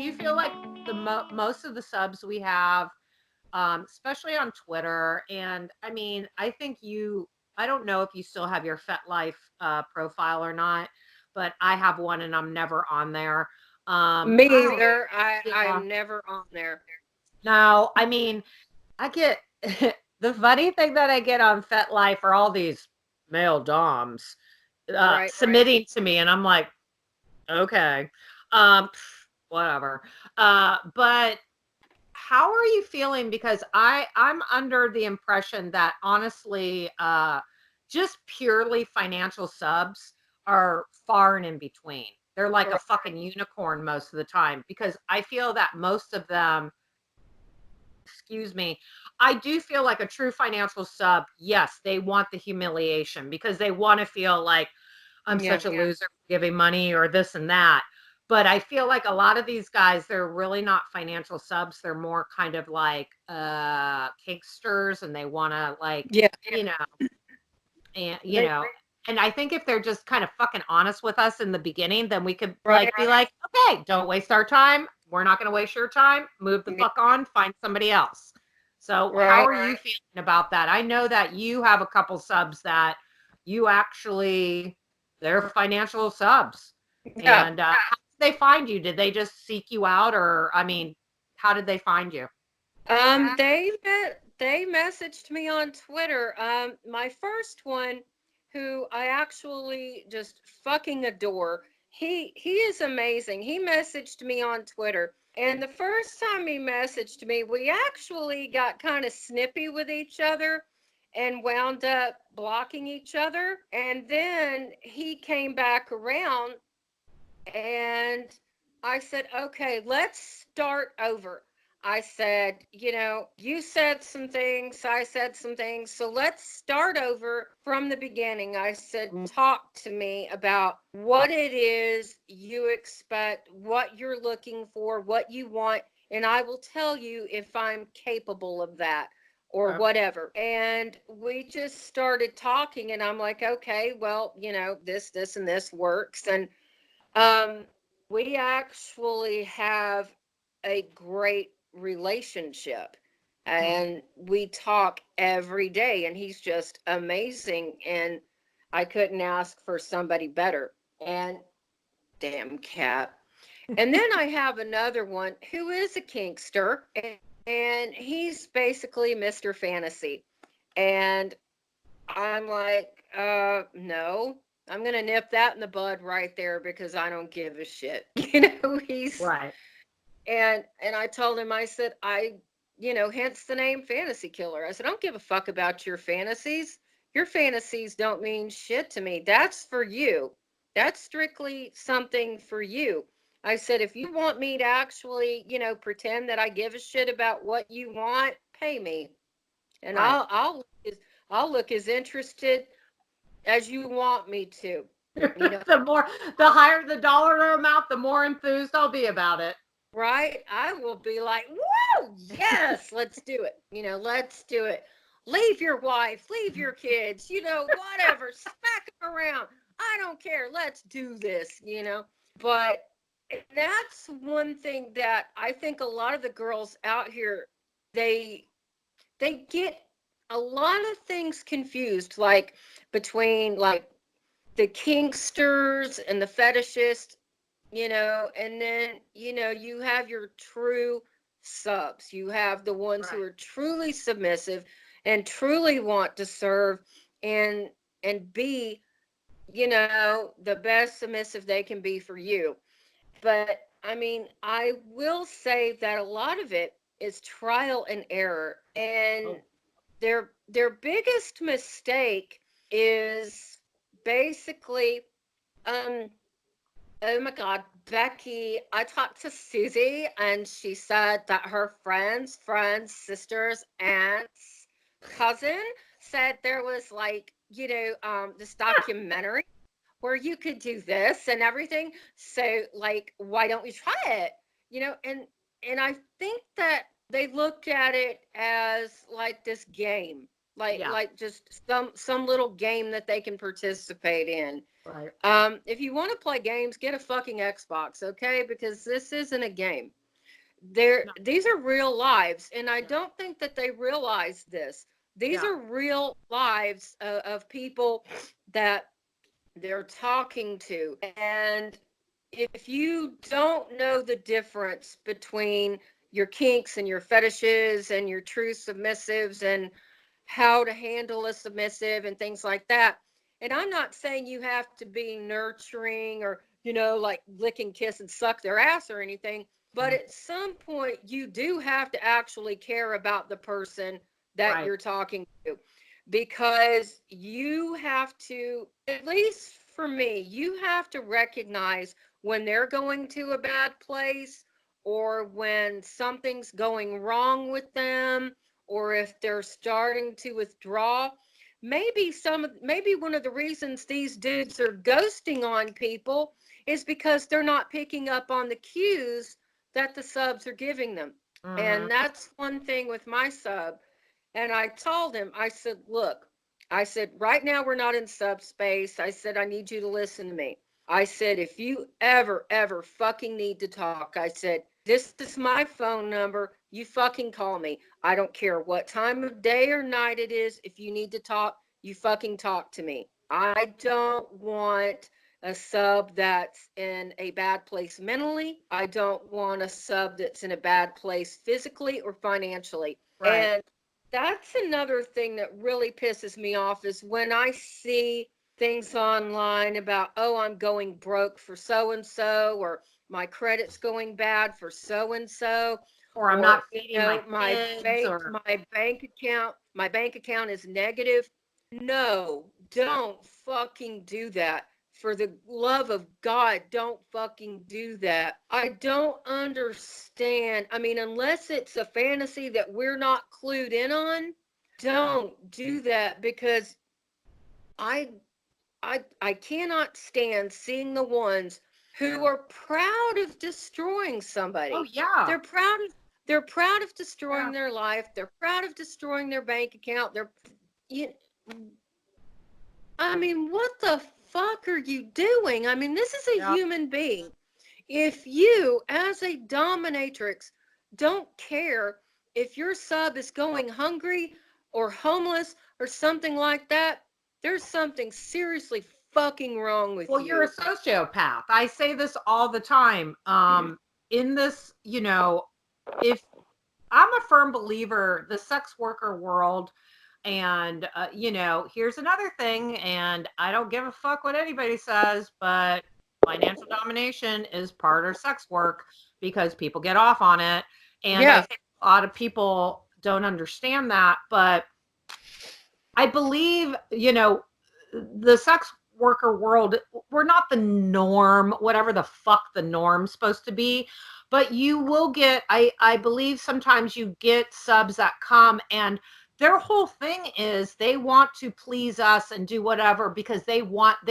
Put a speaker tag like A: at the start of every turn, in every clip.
A: you feel like the most of the subs we have, especially on Twitter, and I mean, I think I don't know if you still have your FetLife profile or not, but I have one and I'm never on there.
B: Me
A: I
B: either.
A: Yeah.
B: I'm never on there.
A: Now, I mean, I get the funny thing that I get on FetLife are all these male doms
B: Right.
A: submitting to me, and I'm like, okay, whatever. But how are you feeling? Because I'm under the impression that honestly, just purely financial subs are far and in between. They're like a
B: Right.
A: fucking unicorn most of the time because I feel that most of them, excuse me, I do feel like a true financial sub, yes, they want the humiliation because they want to feel like I'm
B: Yeah.
A: such a loser for giving money or this and that. But I feel like a lot of these guys, they're really not financial subs. They're more kind of like kinksters and they want to like,
B: Yeah.
A: you know, and
B: They
A: and I think if they're just kind of fucking honest with us in the beginning, then we could
B: right.
A: like be like, okay, don't waste our time. We're not going to waste your time. Move the
B: Yeah,
A: fuck on, find somebody else. So, how
B: right.
A: are you feeling about that? I know that you have a couple subs that you actually they're financial subs.
B: Yeah.
A: And how did they find you? Did they just seek you out or I mean, how did they find you?
B: They messaged me on Twitter. My first one, who I actually just fucking adore. He is amazing. He messaged me on Twitter, and the first time he messaged me, we actually got kind of snippy with each other, and wound up blocking each other. And then he came back around, and I said, okay, let's start over. I said, you said some things, I said some things. So let's start over from the beginning. I said, talk to me about what it is you expect, what you're looking for, what you want. And I will tell you if I'm capable of that or
A: Okay.
B: whatever. And we just started talking, and I'm like, okay, well, this, and this works. And um, we actually have a great relationship,
A: Hmm.
B: and we talk every day, and he's just amazing. And I couldn't ask for somebody better. And damn cat. And then I have another one who is a kinkster, and he's basically Mr. Fantasy. And I'm like, no, I'm gonna nip that in the bud right there because I don't give a shit. He's
A: Right.
B: and I told him, I said, hence the name Fantasy Killer. I said, I don't give a fuck about your fantasies. Your fantasies don't mean shit to me. That's for you. That's strictly something for you. I said, if you want me to actually, pretend that I give a shit about what you want, pay me, and
A: Right.
B: I'll look as interested as you want me to. You know,
A: The more, the higher the dollar amount, the more enthused I'll be about it.
B: right? I will be like, woo, yes, let's do it. Let's do it. Leave your wife, leave your kids, whatever, smack them around. I don't care. Let's do this. But that's one thing that I think a lot of the girls out here, they they get a lot of things confused, like between like the kinksters and the fetishists, and then, you have your true subs. You have the ones who
A: Right.
B: are truly submissive and truly want to serve and be, the best submissive they can be for you. But I mean, I will say that a lot of it is trial and error. And
A: Oh,
B: their biggest mistake is basically, um oh my God, Becky, I talked to Susie, and she said that her friends, sisters, aunts, cousin said there was like, this documentary where you could do this and everything. So like, why don't we try it? And I think that they look at it as like this game, like
A: yeah.
B: just some little game that they can participate in.
A: Right.
B: If you want to play games, get a fucking Xbox, okay? Because this isn't a game.
A: No.
B: These are real lives, and I don't think that they realize this. These
A: Yeah.
B: are real lives of people that they're talking to. And if you don't know the difference between your kinks and your fetishes and your true submissives and how to handle a submissive and things like that, and I'm not saying you have to be nurturing or, like lick and kiss and suck their ass or anything, but
A: Mm.
B: at some point you do have to actually care about the person that
A: Right.
B: you're talking to, because you have to, at least for me, you have to recognize when they're going to a bad place, or when something's going wrong with them, or if they're starting to withdraw. Maybe one of the reasons these dudes are ghosting on people is because they're not picking up on the cues that the subs are giving them.
A: Mm-hmm.
B: And that's one thing with my sub. And I told him, I said, look, I said, right now we're not in subspace. I said, I need you to listen to me. I said, if you ever fucking need to talk, I said, this is my phone number. You fucking call me. I don't care what time of day or night it is. If you need to talk, you fucking talk to me. I don't want a sub that's in a bad place mentally. I don't want a sub that's in a bad place physically or financially.
A: Right.
B: And that's another thing that really pisses me off is when I see things online about, oh, I'm going broke for so and so, or my credit's going bad for so and so,
A: Or I'm
B: or
A: not feeding my kids, or
B: my bank account is negative. No, don't fucking do that. For the love of God, don't fucking do that. I don't understand. I mean, unless it's a fantasy that we're not clued in on, don't do that, because I I cannot stand seeing the ones who are proud of destroying
A: oh
B: somebody.
A: yeah.
B: They're proud of they're proud of
A: Yeah.
B: destroying their life. They're proud of destroying their bank account. You, I mean, what the fuck are you doing? I mean, this is a
A: Yeah.
B: human being. If you, as a dominatrix, don't care if your sub is going hungry or homeless or something like that, there's something seriously fucking wrong with
A: Well, you're a
B: you.
A: sociopath. I say this all the time. In this, if I'm a firm believer, the sex worker world, and here's another thing, and I don't give a fuck what anybody says, but financial domination is part of sex work because people get off on it, and I
B: Yeah,
A: think a lot of people don't understand that, but I believe, the sex worker world, we're not the norm, whatever the fuck the norm's supposed to be. But you will get, I believe sometimes you get subs that come and their whole thing is they want to please us and do whatever because they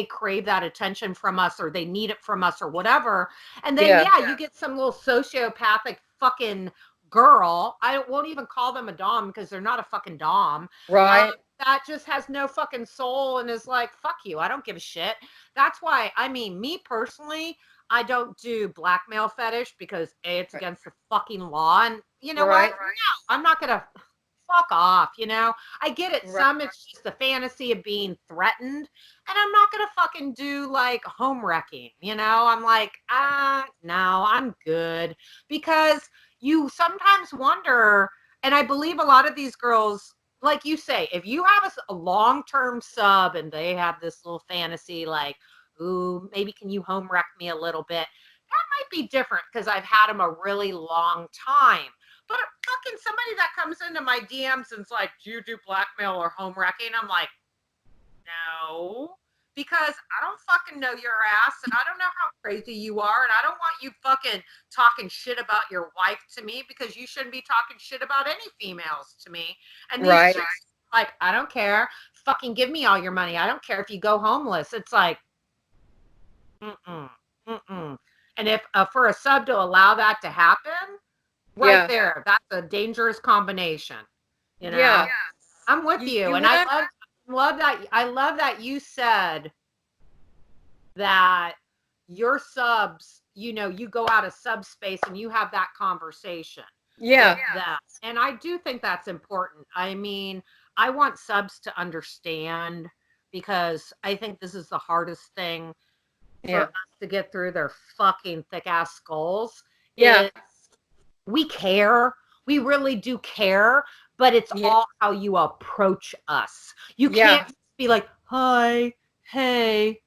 A: crave that attention from us or they need it from us or whatever. And then,
B: yeah,
A: yeah, you get some little sociopathic fucking girl. I won't even call them a Dom because they're not a fucking Dom. Um,
B: right,
A: that just has no fucking soul and is like, fuck you, I don't give a shit. That's why, I mean, me personally, I don't do blackmail fetish because A, it's
B: right,
A: against the fucking law. And you know what?
B: right,
A: No, I'm not gonna fuck off. I get it.
B: right,
A: Some it's just the fantasy of being threatened. And I'm not gonna fucking do like home wrecking. I'm like, no, I'm good. Because you sometimes wonder, and I believe a lot of these girls, like you say, if you have a long-term sub and they have this little fantasy like, ooh, maybe can you home wreck me a little bit? That might be different because I've had them a really long time. But fucking somebody that comes into my DMs and's like, do you do blackmail or home wrecking? I'm like, no, because I don't fucking know your ass and I don't know how crazy you are. And I don't want you fucking talking shit about your wife to me because you shouldn't be talking shit about any females to me. And these
B: right.
A: chicks, like, I don't care. Fucking give me all your money. I don't care if you go homeless. It's like, mm-mm, mm-mm. And if for a sub to allow that to happen, right
B: Yeah,
A: there, that's a dangerous combination. You know,
B: yeah.
A: I'm with
B: You
A: you,
B: you
A: and I
B: have
A: love that. I love that you said that your subs, you know, you go out of subspace and you have that conversation.
B: Yeah.
A: That. And I do think that's important. I mean, I want subs to understand, because I think this is the hardest thing for
B: Yeah.
A: us to get through their fucking thick ass skulls.
B: Yeah.
A: We care. We really do care, but it's
B: Yeah.
A: all how you approach us. You
B: Yeah.
A: can't be like, hi, hey,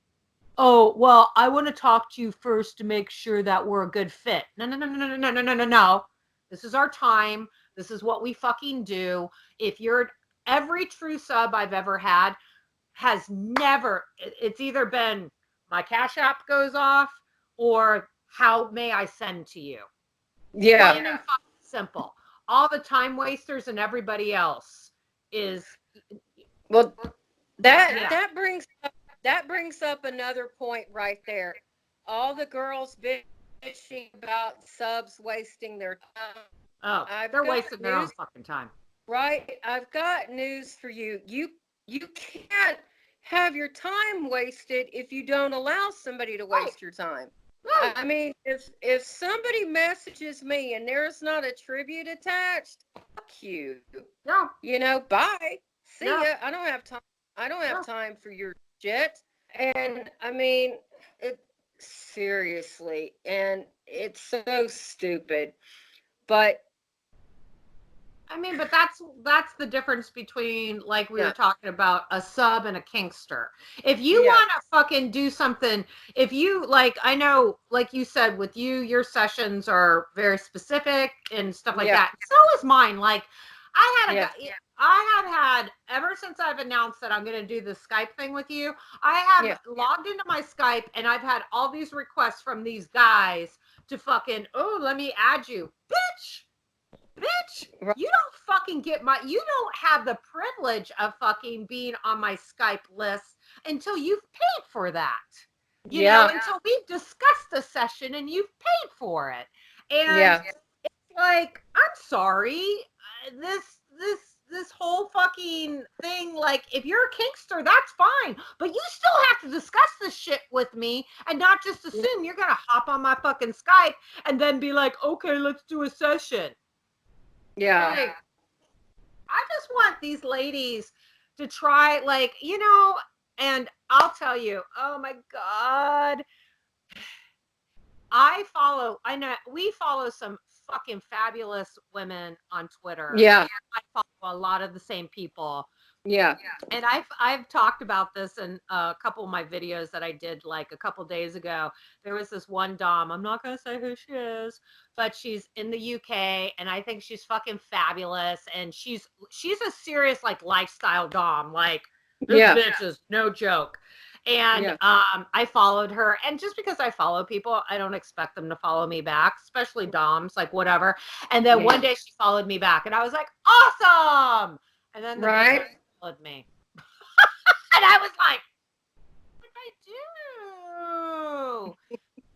A: oh, well, I want to talk to you first to make sure that we're a good fit. No, no, no, no, no, no, no, no, no, no. This is our time. This is what we fucking do. If you're every true sub I've ever had has never, it's either been my Cash App goes off or how may I send to you?
B: Yeah.
A: Plain and simple. All the time wasters and everybody else is,
B: Well,
A: yeah.
B: that brings up another point right there. All the girls bitching about subs wasting their time.
A: Oh, they're wasting their own fucking time.
B: Right? I've got news for you. You can't have your time wasted if you don't allow somebody to waste your time.
A: Right.
B: I mean, if somebody messages me and there's not a tribute attached, fuck you.
A: No.
B: You know, bye. See
A: No.
B: ya. I don't have time. I don't have time for your shit. And I mean, it seriously, and it's so stupid. But
A: I mean, but that's the difference between, like we
B: Yeah.
A: were talking about, a sub and a kinkster. If you
B: Yeah.
A: want to fucking do something, if you like, I know, like you said, with you, your sessions are very specific and stuff like
B: Yeah.
A: that. So is mine. Like, I had a
B: Yeah.
A: guy, I have had, ever since I've announced that I'm going to do the Skype thing with you, I have
B: Yeah.
A: logged into my Skype and I've had all these requests from these guys to fucking, oh, let me add you. Bitch,
B: Right.
A: you don't fucking get you don't have the privilege of fucking being on my Skype list until you've paid for that. You know, until we've discussed the session and you've paid for it. And it's like, I'm sorry, this whole fucking thing, like, if you're a kinkster, that's fine, but you still have to discuss this shit with me and not just assume you're gonna hop on my fucking Skype and then be like, okay, let's do a session.
B: Yeah.
A: Like, I just want these ladies to try, like, you know, and I'll tell you, oh my God. I know we follow some fucking fabulous women on Twitter.
B: Yeah.
A: I follow a lot of the same people.
B: Yeah.
A: And I've talked about this in a couple of my videos that I did like a couple days ago. There was this one dom, I'm not going to say who she is, but she's in the UK and I think she's fucking fabulous, and she's a serious like lifestyle dom. Like, this bitch is no joke. And I followed her, and just because I follow people, I don't expect them to follow me back, especially doms, like whatever. And then one day she followed me back and I was like, awesome. And then the bitch followed me. And I was like, what did I do?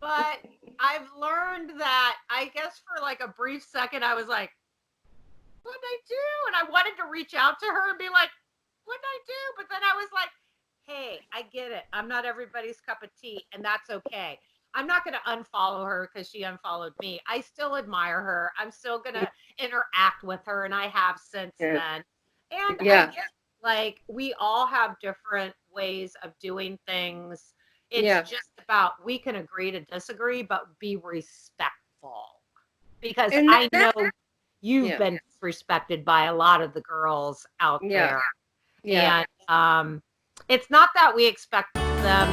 A: But I've learned that, I guess for like a brief second, I was like, what did I do? And I wanted to reach out to her and be like, what did I do? But then I was like, hey, I get it. I'm not everybody's cup of tea, and that's okay. I'm not going to unfollow her because she unfollowed me. I still admire her. I'm still going to interact with her, and I have since then. And I get, like, we all have different ways of doing things. It's just about, we can agree to disagree, but be respectful. Because I know you've been disrespected by a lot of the girls out there. Yeah. And it's not that we expect them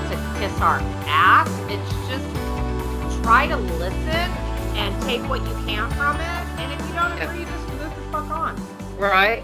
A: to kiss our ass. It's just try to listen and take what you can from it. And if you don't agree, just move the fuck on.
B: Right.